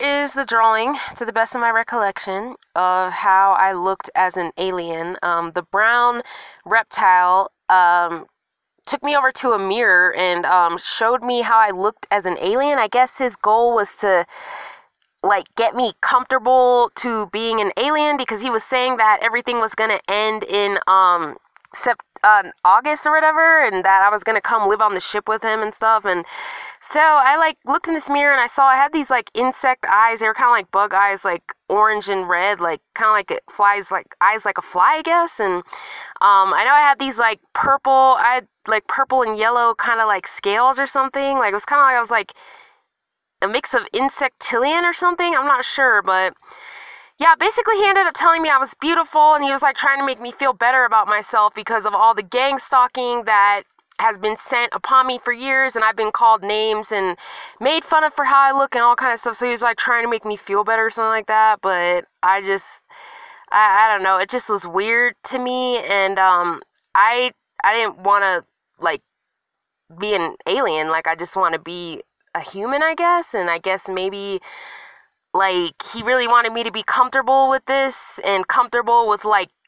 is the drawing, to the best of my recollection, of how I looked as an alien. The brown reptile took me over to a mirror and showed me how I looked as an alien. I guess his goal was to get me comfortable to being an alien, because he was saying that everything was gonna end in August or whatever, and that I was gonna come live on the ship with him and stuff. And so I looked in this mirror and I saw I had these insect eyes. They were kind of like bug eyes, orange and red, kind of like it flies, eyes like a fly, I guess. And I know I had these purple, I had purple and yellow kind of scales or something. It was kind of I was a mix of insectillion or something. I'm not sure, but yeah, basically he ended up telling me I was beautiful, and he was trying to make me feel better about myself because of all the gang stalking that has been sent upon me for years, and I've been called names and made fun of for how I look and all kind of stuff. So he was trying to make me feel better or something like that. But I don't know, it just was weird to me, and I didn't want to be an alien. I just want to be a human, I guess. And I guess maybe he really wanted me to be comfortable with this and comfortable with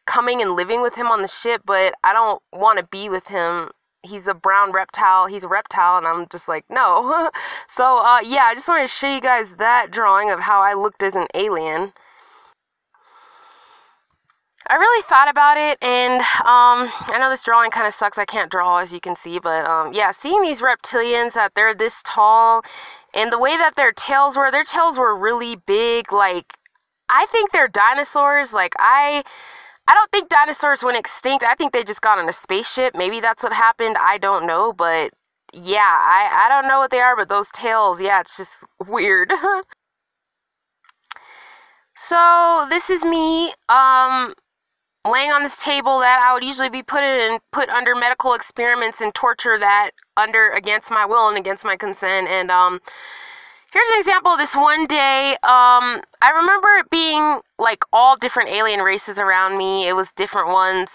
coming and living with him on the ship, but I don't want to be with him. He's a brown reptile. He's a reptile, and I'm just no. So yeah, I just wanted to show you guys that drawing of how I looked as an alien. I really thought about it, and I know this drawing kind of sucks. I can't draw, as you can see, but yeah, seeing these reptilians, that they're this tall, and the way that their tails were really big. I think they're dinosaurs. I don't think dinosaurs went extinct. I think they just got on a spaceship. Maybe that's what happened. I don't know, but yeah, I don't know what they are, but those tails, yeah, it's just weird. So this is me laying on this table that I would usually be put under medical experiments and torture that against my will and against my consent. And here's an example of this one day. I remember it being all different alien races around me. It was different ones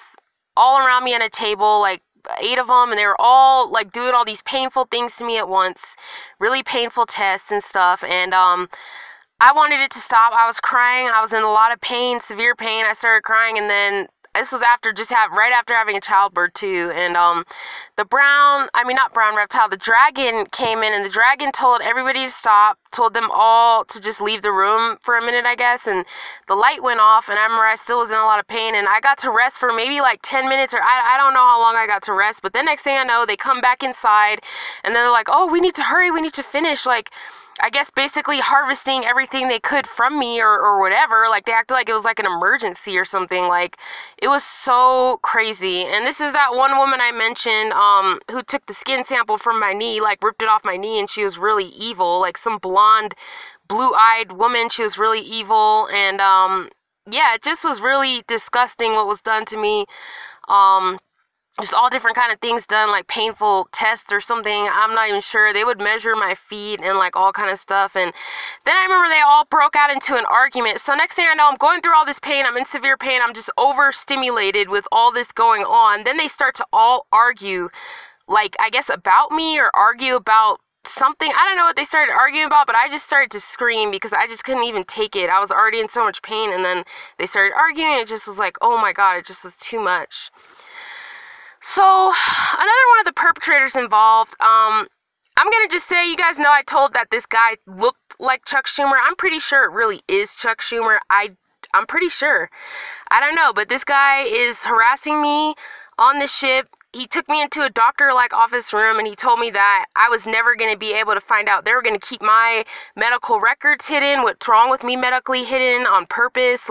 all around me on a table, 8 of them, and they were all doing all these painful things to me at once, really painful tests and stuff. And I wanted it to stop. I was crying. I was in a lot of pain, severe pain. I started crying, and then this was right after having a childbirth too. And not brown reptile, the dragon came in, and the dragon told everybody to stop, told them all to just leave the room for a minute, I guess. And the light went off, and I remember I still was in a lot of pain, and I got to rest for maybe 10 minutes, or I don't know how long I got to rest. But the next thing I know, they come back inside, and then they're like, oh, we need to hurry, we need to finish, I guess basically harvesting everything they could from me or whatever. They acted like it was an emergency or something. It was so crazy. And this is that one woman I mentioned who took the skin sample from my knee, ripped it off my knee, and she was really evil, some blonde, blue-eyed woman. She was really evil. And yeah, it just was really disgusting what was done to me. Just all different kind of things done, painful tests or something. I'm not even sure. They would measure my feet and all kind of stuff. And then I remember they all broke out into an argument. So next thing I know, I'm going through all this pain. I'm in severe pain. I'm just overstimulated with all this going on. Then they start to all argue, I guess about me, or argue about something. I don't know what they started arguing about, but I just started to scream because I just couldn't even take it. I was already in so much pain, and then they started arguing, and it just was oh my God, it just was too much. So, another one of the perpetrators involved, I'm going to just say, you guys know I told that this guy looked like Chuck Schumer. I'm pretty sure it really is Chuck Schumer. I'm pretty sure. I don't know, but this guy is harassing me on the ship. He took me into a doctor-like office room, and he told me that I was never going to be able to find out. They were going to keep my medical records hidden, what's wrong with me medically hidden on purpose.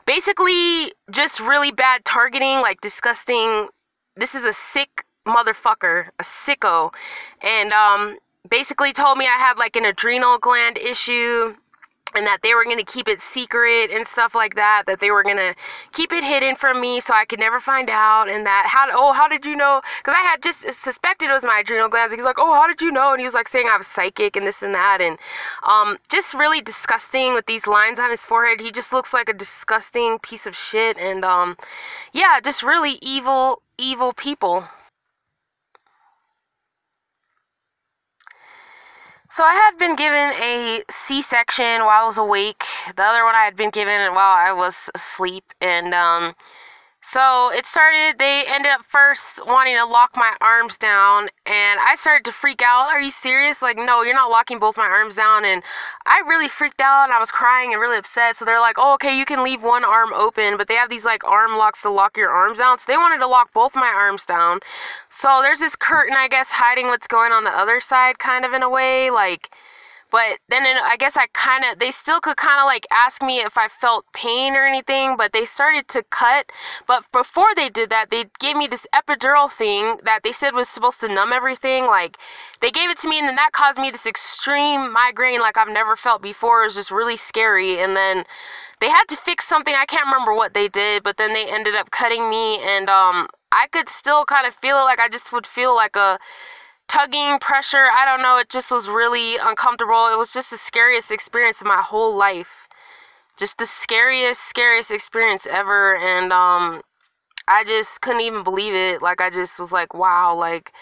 Basically, just really bad targeting, disgusting. This is a sick motherfucker, a sicko, and basically told me I had an adrenal gland issue, and that they were going to keep it secret and stuff like that, that they were going to keep it hidden from me so I could never find out. And that, how did you know? Because I had just suspected it was my adrenal glands. He's like, oh, how did you know? And he was saying I was psychic and this and that, and just really disgusting with these lines on his forehead. He just looks like a disgusting piece of shit. And yeah, just really evil people. So I had been given a C-section while I was awake. The other one I had been given while I was asleep. And so they ended up first wanting to lock my arms down, and I started to freak out. Are you serious? Like, no, you're not locking both my arms down. And I really freaked out, and I was crying and really upset. So they're like, oh, okay, you can leave one arm open, but they have these like arm locks to lock your arms down. So they wanted to lock both my arms down. So there's this curtain, I guess, hiding what's going on the other side, kind of in a way, like. But then I guess they still could kind of like ask me if I felt pain or anything, but they started to cut. But before they did that, they gave me this epidural thing that they said was supposed to numb everything. Like, they gave it to me, and then that caused me this extreme migraine like I've never felt before. It was just really scary. And then they had to fix something. I can't remember what they did, but then they ended up cutting me, and I could still kind of feel it. Like, I just would feel like a tugging pressure. I don't know, it just was really uncomfortable. It was just the scariest experience of my whole life. Just the scariest experience ever. And I just couldn't even believe it. Like, I just was like, wow. Like,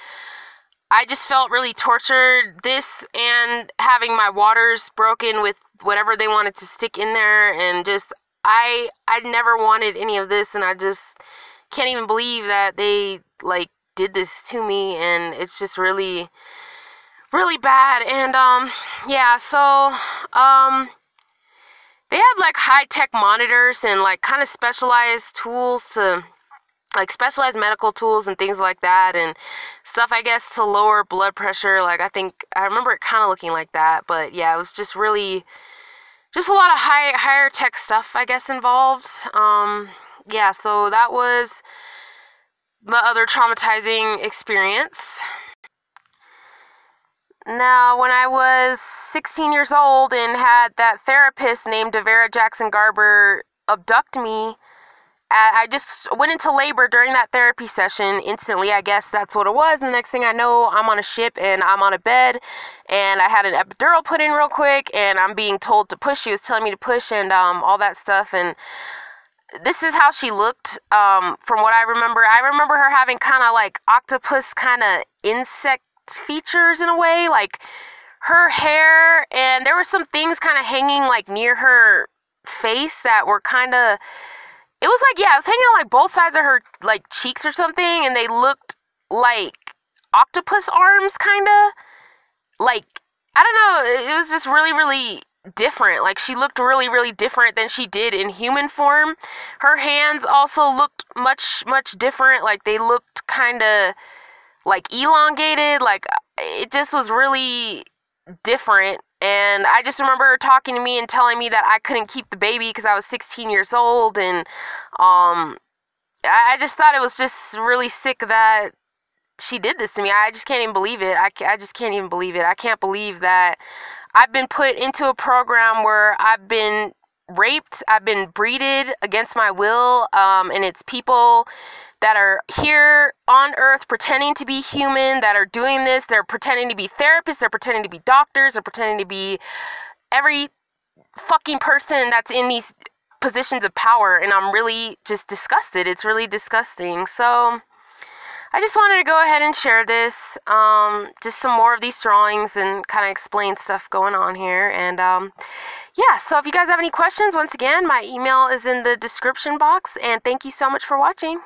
I just felt really tortured. This and having my waters broken with whatever they wanted to stick in there, and just I never wanted any of this, and I just can't even believe that they like did this to me. And it's just really bad. And yeah, so they have like high-tech monitors and like kind of specialized tools to like specialized medical tools and things like that, and stuff, I guess, to lower blood pressure. Like, I remember it kind of looking like that. But yeah, it was just really just a lot of higher tech stuff, I guess, involved. Yeah, so that was my other traumatizing experience. Now, when I was 16 years old and had that therapist named Devera Jackson Garber abduct me, I just went into labor during that therapy session instantly. I guess that's what it was. And the next thing I know, I'm on a ship and I'm on a bed, and I had an epidural put in real quick, and I'm being told to push. She was telling me to push, and all that stuff. And this is how she looked, from what I remember. I remember her having kind of like octopus kind of insect features in a way, like her hair, and there were some things kind of hanging like near her face that were kind of, it was like, yeah, it was hanging on like both sides of her like cheeks or something, and they looked like octopus arms, kind of like, I don't know, it was just really different. Like, she looked really different than she did in human form. Her hands also looked much different. Like, they looked kind of like elongated. Like, it just was really different. And I just remember her talking to me and telling me that I couldn't keep the baby because I was 16 years old. And I just thought it was just really sick that she did this to me. I just can't even believe it. I just can't even believe it. I can't believe that I've been put into a program where I've been raped, I've been breeded against my will, and it's people that are here on Earth pretending to be human that are doing this. They're pretending to be therapists, they're pretending to be doctors, they're pretending to be every fucking person that's in these positions of power, and I'm really just disgusted. It's really disgusting. So I just wanted to go ahead and share this, just some more of these drawings and kind of explain stuff going on here. And yeah, so if you guys have any questions, once again, my email is in the description box, and thank you so much for watching.